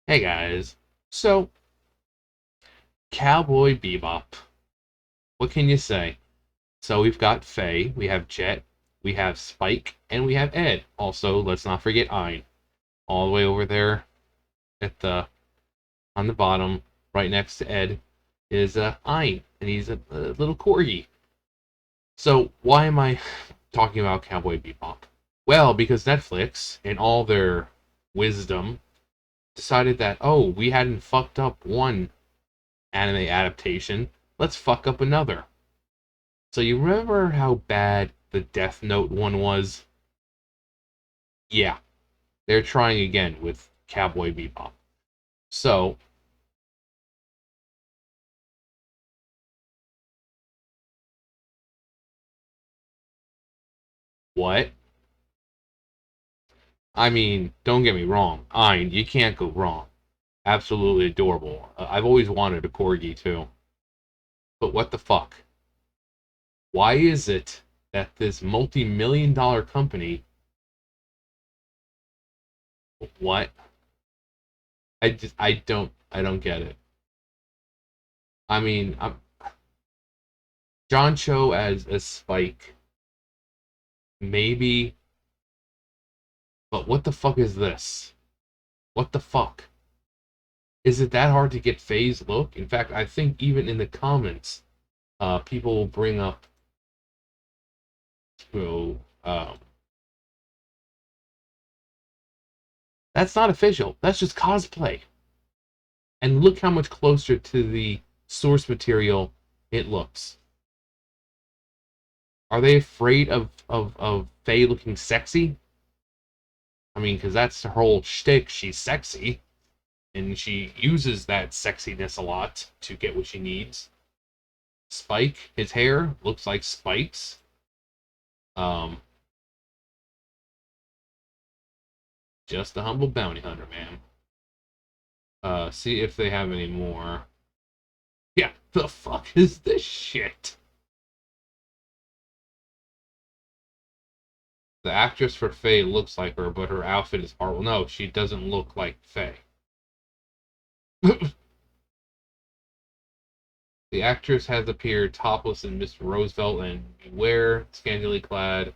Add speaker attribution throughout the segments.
Speaker 1: Hey guys, so Cowboy Bebop. What can you say? So we've got Faye, we have Jet, we have Spike, and we have Ed. Also, let's not forget Ein. All the way over there at the on the bottom, right next to Ed, is Ein, and he's a little corgi. So why am I talking about Cowboy Bebop? Well, because Netflix, in all their wisdom, decided that we hadn't fucked up one anime adaptation, let's fuck up another. So you remember how bad the Death Note one was? Yeah, they're trying again with Cowboy Bebop. So, what? I mean, don't get me wrong. You can't go wrong. Absolutely adorable. I've always wanted a corgi too. But what the fuck? Why is it that this multi-million dollar company, what? I don't get it. I mean, John Cho as Spike, maybe, but what the fuck is this? What the fuck? Is it that hard to get Faye's look? In fact, I think even in the comments, people will bring up, you that's not official. That's just cosplay. And look how much closer to the source material it looks. Are they afraid of Faye looking sexy? I mean, because that's her whole shtick. She's sexy, and she uses that sexiness a lot to get what she needs. Spike, his hair looks like spikes. Um, just a humble bounty hunter, man. See if they have any more. Yeah, the fuck is this shit? The actress for Faye looks like her, but her outfit is horrible. No, she doesn't look like Faye. The actress has appeared topless in Mr. Roosevelt and Beware, scantily clad.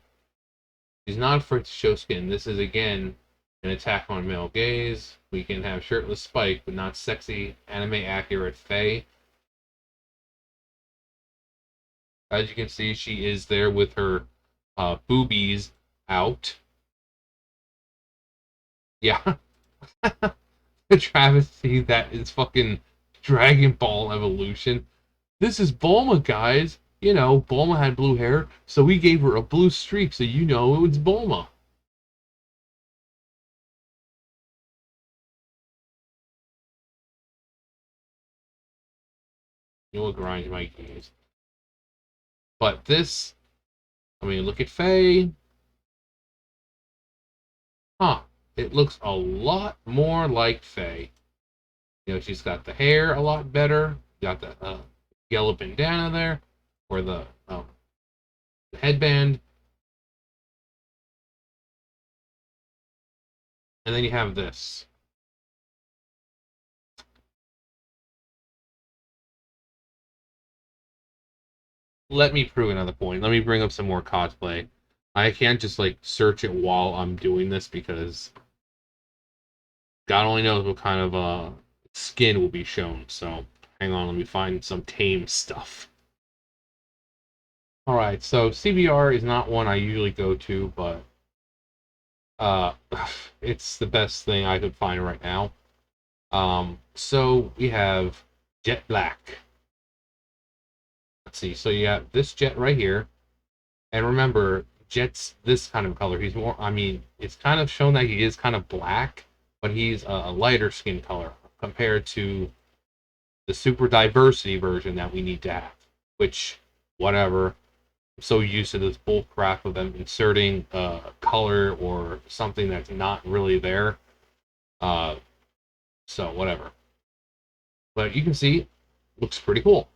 Speaker 1: She's not afraid to show skin. This is again an attack on male gaze. We can have shirtless Spike, but not sexy, anime accurate Faye. As you can see, she is there with her boobies out. Yeah, the travesty that is fucking Dragon Ball Evolution. This is Bulma, guys. You know, Bulma had blue hair, so we gave her a blue streak so you know it was Bulma. You know what grinds my gears. But this, I mean, look at Faye. Huh. It looks a lot more like Faye. You know, she's got the hair a lot better. Got the yellow bandana there, or the headband. And then you have this. Let me prove another point. Let me bring up some more cosplay. I can't just like search it while I'm doing this because God only knows what kind of skin will be shown. So hang on, let me find some tame stuff. All right, so CBR is not one I usually go to, but uh, it's the best thing I could find right now. So we have Jet Black. Let's see. So you have this Jet right here, and remember, Jet's this kind of color. He's more. I mean, it's kind of shown that he is kind of black, but he's a lighter skin color compared to the super diversity version that we need to have. Which, whatever. I'm so used to this bull crap of them inserting color or something that's not really there. Uh, so whatever. But you can see, looks pretty cool.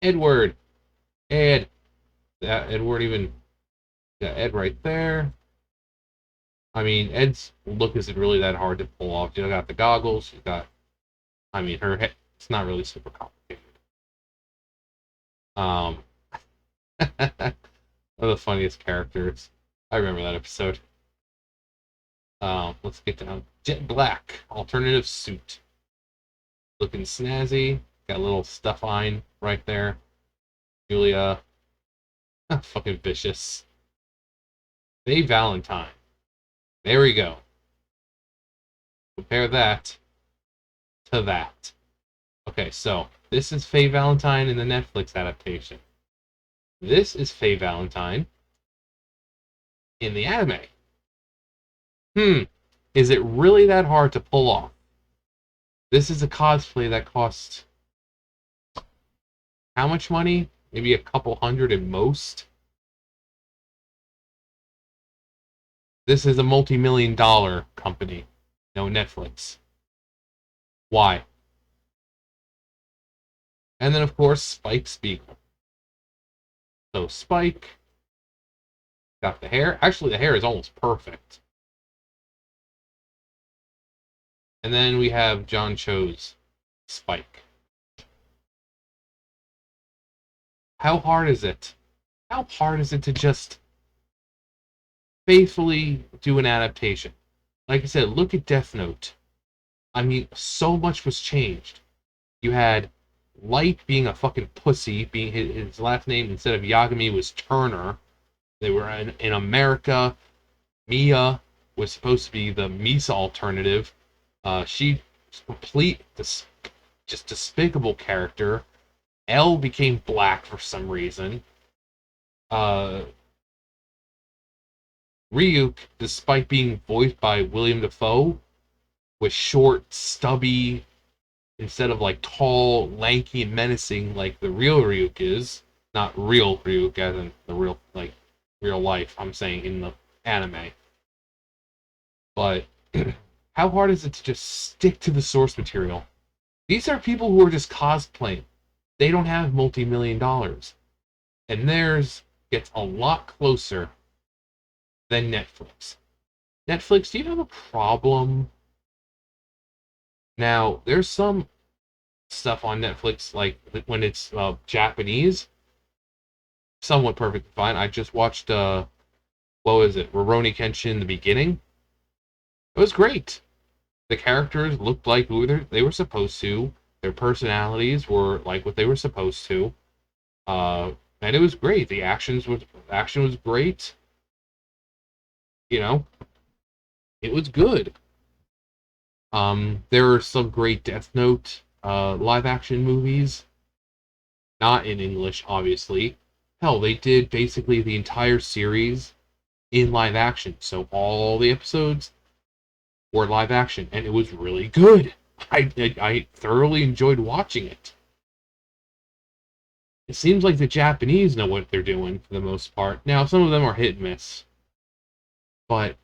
Speaker 1: Edward, Ed, that Edward even got Ed right there. I mean, Ed's look isn't really that hard to pull off. You got the goggles. You got, I mean, her head. It's not really super complicated. Um, one of the funniest characters. I remember that episode. Let's get down. Jet Black, alternative suit. Looking snazzy. Got a little stuff on right there. Julia, fucking vicious. Faye Valentine. There we go. Compare that to that. Okay, so this is Faye Valentine in the Netflix adaptation. This is Faye Valentine in the anime. Is it really that hard to pull off? This is a cosplay that costs how much money? Maybe a couple hundred at most. This is a multi-million-dollar company. No, Netflix. Why? And then, of course, Spike Spiegel. So Spike got the hair. Actually, the hair is almost perfect. And then we have John Cho's Spike. How hard is it? How hard is it to just faithfully do an adaptation? Like I said, look at Death Note. I mean, so much was changed. You had Light being a fucking pussy, being his last name instead of Yagami was Turner. They were in America. Mia was supposed to be the Misa alternative. She was complete, just despicable character. L became black for some reason. Ryuk, despite being voiced by William Dafoe, was short, stubby, instead of like tall, lanky, and menacing like the real Ryuk is. Not real Ryuk as in the real like real life. I'm saying in the anime. But how hard is it to just stick to the source material? These are people who are just cosplaying. They don't have multi-million dollars. And theirs gets a lot closer than Netflix. Netflix, do you have a problem? Now, there's some stuff on Netflix, like when it's Japanese, somewhat perfectly fine. I just watched, what was it, Rurouni Kenshin, the beginning. It was great. The characters looked like who they were supposed to. Their personalities were like what they were supposed to. And it was great. The action was great. You know, it was good. There are some great Death Note live action movies. Not in English, obviously. Hell, they did basically the entire series in live action. So all the episodes were live action, and it was really good. I thoroughly enjoyed watching it. It seems like the Japanese know what they're doing for the most part. Now, some of them are hit and miss. But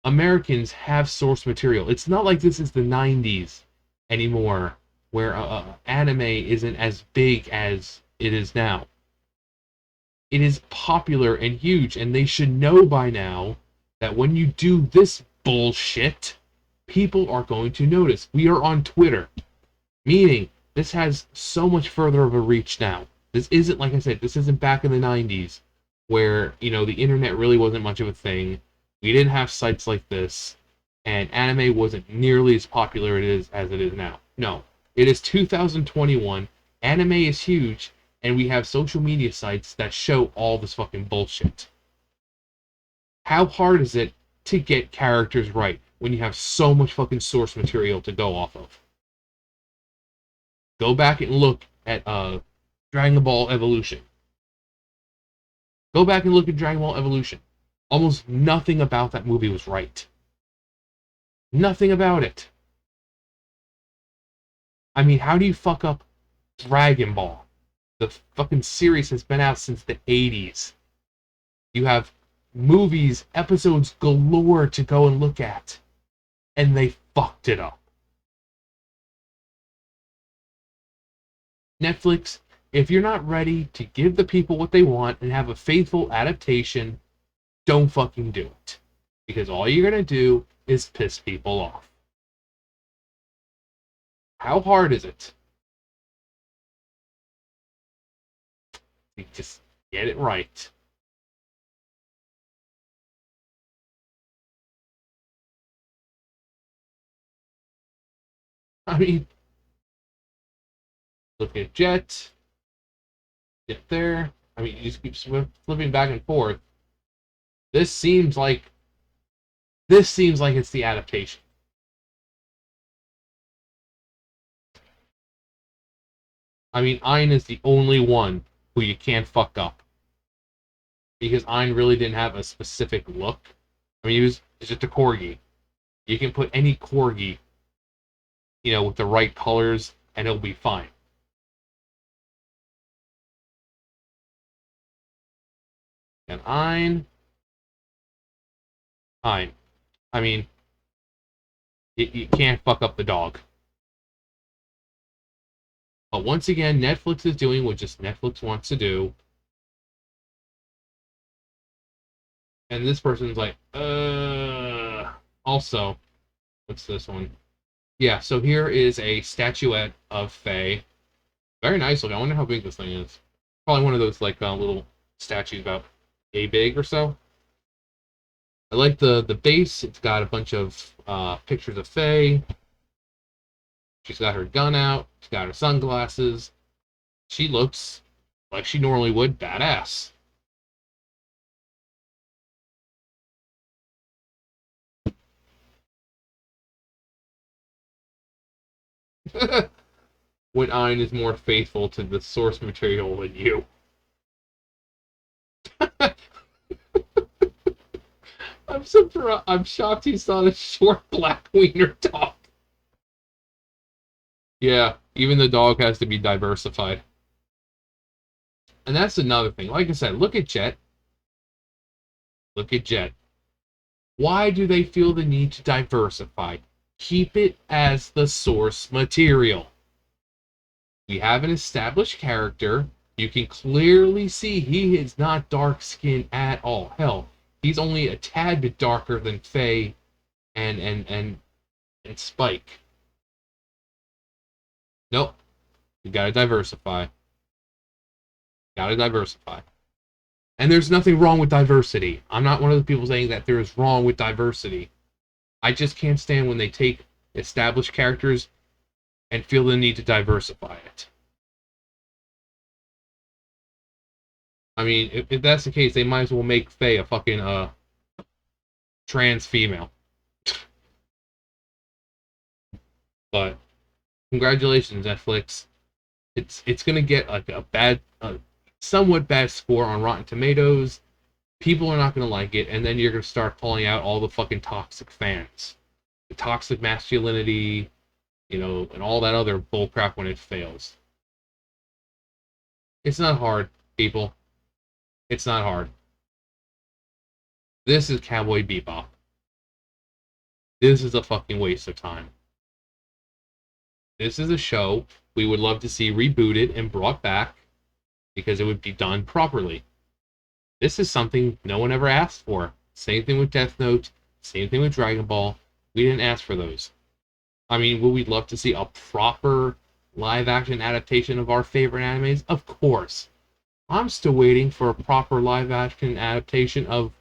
Speaker 1: Americans have source material. It's not like this is the 90s anymore, where anime isn't as big as it is now. It is popular and huge, and they should know by now that when you do this bullshit, people are going to notice. We are on Twitter, meaning this has so much further of a reach now. This isn't, like I said, this isn't back in the 90s where, the internet really wasn't much of a thing. We didn't have sites like this, and anime wasn't nearly as popular as it is now. No, it is 2021. Anime is huge, and we have social media sites that show all this fucking bullshit. How hard is it to get characters right when you have so much fucking source material to go off of? Go back and look at Dragon Ball Evolution. Go back and look at Dragon Ball Evolution. Almost nothing about that movie was right. Nothing about it. I mean, how do you fuck up Dragon Ball? The fucking series has been out since the 80s. You have movies, episodes galore to go and look at. And they fucked it up. Netflix, if you're not ready to give the people what they want and have a faithful adaptation, don't fucking do it. Because all you're going to do is piss people off. How hard is it? You just get it right. I mean, look at Jet. Get there. I mean, you just keep flipping back and forth. This seems like it's the adaptation. I mean, Ein is the only one who you can't fuck up. Because Ein really didn't have a specific look. I mean, he was just a corgi. You can put any corgi, with the right colors, and it'll be fine. And Ein. I mean, you can't fuck up the dog. But once again, Netflix is doing what just Netflix wants to do. And this person's like, Also, what's this one? Yeah, so here is a statuette of Fey. Very nice looking. I wonder how big this thing is. Probably one of those, like, little statues about yay big or so. I like the base. It's got a bunch of pictures of Fey. She's got her gun out. She's got her sunglasses. She looks like she normally would. Badass. When Ein is more faithful to the source material than you. I'm surprised. I'm shocked he's not a short black wiener dog. Yeah, even the dog has to be diversified. And that's another thing. Like I said, look at Jet. Look at Jet. Why do they feel the need to diversify? Keep it as the source material. We have an established character. You can clearly see he is not dark skinned at all. Hell, he's only a tad bit darker than Faye and Spike. Nope. You gotta diversify. Gotta diversify. And there's nothing wrong with diversity. I'm not one of the people saying that there is wrong with diversity. I just can't stand when they take established characters and feel the need to diversify it. I mean, if that's the case, they might as well make Faye a fucking trans female. But congratulations, Netflix. It's gonna get like a somewhat bad score on Rotten Tomatoes. People are not gonna like it, and then you're gonna start calling out all the fucking toxic fans, the toxic masculinity, and all that other bullcrap when it fails. It's not hard, people. It's not hard. This is Cowboy Bebop. This is a fucking waste of time. This is a show we would love to see rebooted and brought back because it would be done properly. This is something no one ever asked for. Same thing with Death Note, same thing with Dragon Ball. We didn't ask for those. I mean, would we love to see a proper live action adaptation of our favorite animes? Of course. I'm still waiting for a proper live action adaptation of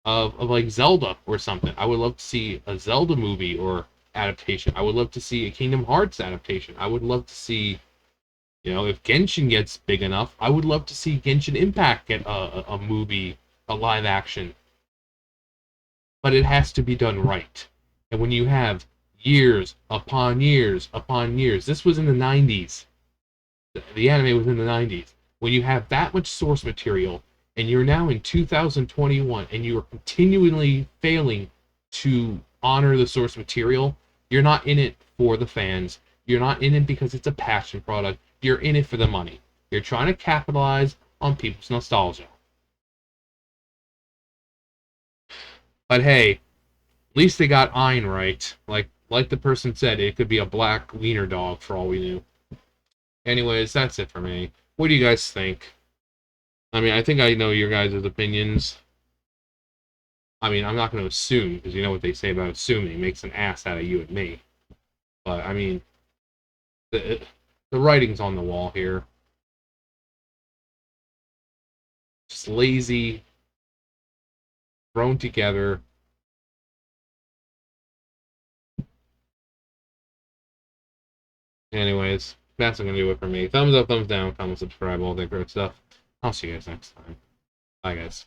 Speaker 1: like Zelda or something. I would love to see a Zelda movie or adaptation. I would love to see a Kingdom Hearts adaptation. I would love to see, if Genshin gets big enough, I would love to see Genshin Impact get a movie, a live action. But it has to be done right. And when you have years upon years upon years, this was in the 90s. The anime was in the 90s. When you have that much source material, and you're now in 2021, and you are continually failing to honor the source material, you're not in it for the fans. You're not in it because it's a passion product. You're in it for the money. You're trying to capitalize on people's nostalgia. But hey, at least they got Ein right. Like the person said, it could be a black wiener dog for all we knew. Anyways, that's it for me. What do you guys think? I mean, I think I know your guys' opinions. I mean, I'm not going to assume, because you know what they say about assuming makes an ass out of you and me. But, I mean, the writing's on the wall here. Just lazy, thrown together. Anyways, that's going to do it for me. Thumbs up, thumbs down, comment, subscribe, all that great stuff. I'll see you guys next time. Bye, guys.